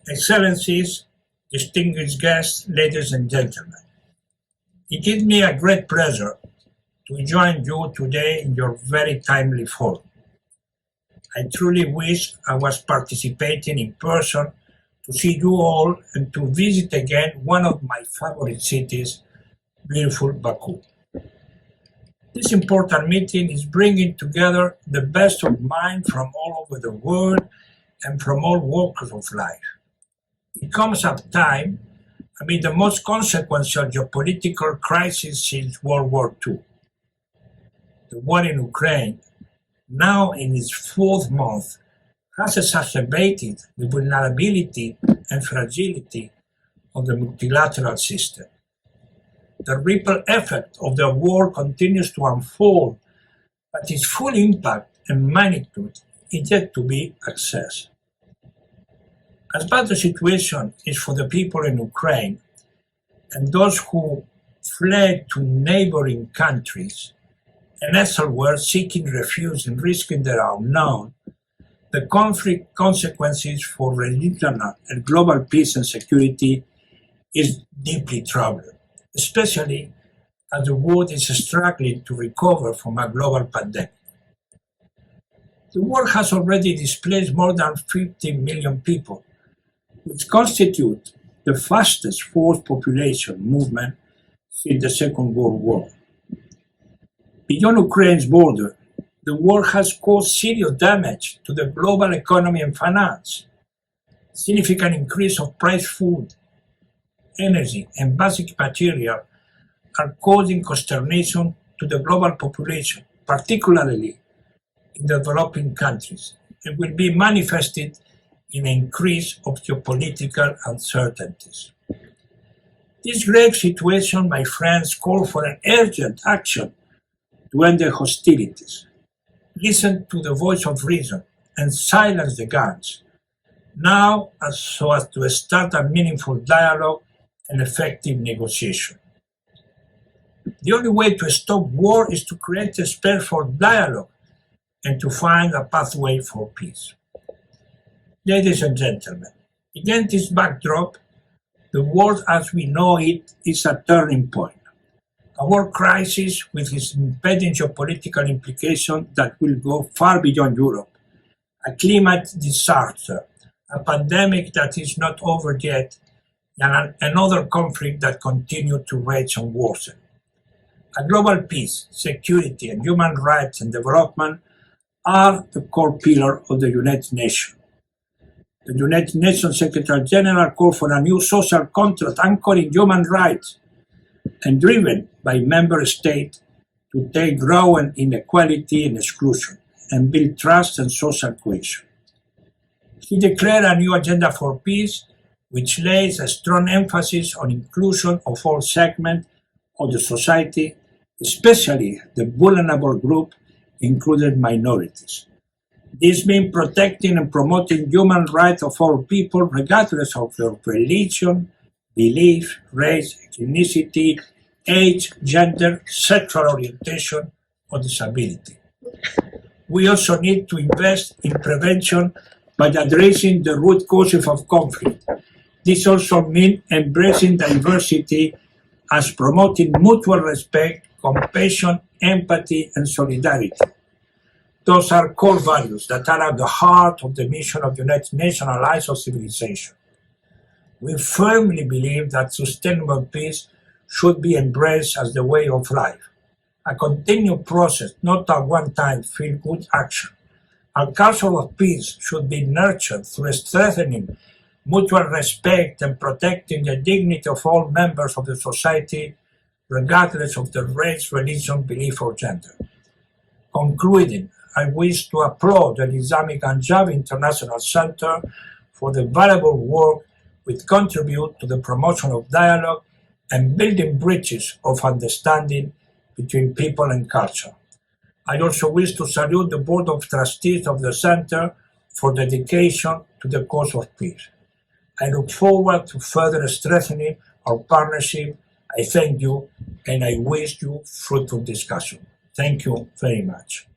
Excellencies, distinguished guests, ladies and gentlemen, it gives me a great pleasure to join you today in your very timely forum. I truly wish I was participating in person to see you all and to visit again one of my favorite cities, beautiful Baku. This important meeting is bringing together the best of minds from all over the world and from all walks of life. It comes at a time amid the most consequential geopolitical crisis since World War II. The war in Ukraine, now in its fourth month, has exacerbated the vulnerability and fragility of the multilateral system. The ripple effect of the war continues to unfold, but its full impact and magnitude is yet to be assessed. As bad the situation is for the people in Ukraine and those who fled to neighboring countries and elsewhere seeking refuge and risking their unknown, the conflict consequences for regional and global peace and security is deeply troubling, especially as the world is struggling to recover from a global pandemic. The war has already displaced more than 50 million people, which constitute the fastest forced population movement since the Second World War. Beyond Ukraine's border, the war has caused serious damage to the global economy and finance. Significant increase of price food, energy, and basic material are causing consternation to the global population, particularly in developing countries, and will be manifested in an increase of geopolitical uncertainties. This grave situation, my friends, calls for an urgent action to end the hostilities, listen to the voice of reason, and silence the guns, now so as to start a meaningful dialogue and effective negotiation. The only way to stop war is to create a space for dialogue and to find a pathway for peace. Ladies and gentlemen, against this backdrop, the world as we know it is a turning point. A world crisis with its impending geopolitical implications that will go far beyond Europe, a climate disaster, a pandemic that is not over yet, and another conflict that continues to rage and worsen. A global peace, security, and human rights and development are the core pillar of the United Nations. The United Nations Secretary General called for a new social contract anchored in human rights and driven by member states to take growing inequality and exclusion and build trust and social cohesion. He declared a new agenda for peace, which lays a strong emphasis on inclusion of all segments of the society, especially the vulnerable group, including minorities. This means protecting and promoting human rights of all people, regardless of their religion, belief, race, ethnicity, age, gender, sexual orientation, or disability. We also need to invest in prevention by addressing the root causes of conflict. This also means embracing diversity as promoting mutual respect, compassion, empathy, and solidarity. Those are core values that are at the heart of the mission of the United Nations Alliance of Civilization. We firmly believe that sustainable peace should be embraced as the way of life, a continued process, not a one-time feel-good action. Our culture of peace should be nurtured through strengthening mutual respect and protecting the dignity of all members of the society, regardless of their race, religion, belief, or gender. Concluding, I wish to applaud the Islamic Anjab International Center for the valuable work which contribute to the promotion of dialogue and building bridges of understanding between people and culture. I also wish to salute the Board of Trustees of the Center for dedication to the cause of peace. I look forward to further strengthening our partnership. I thank you and I wish you fruitful discussion. Thank you very much.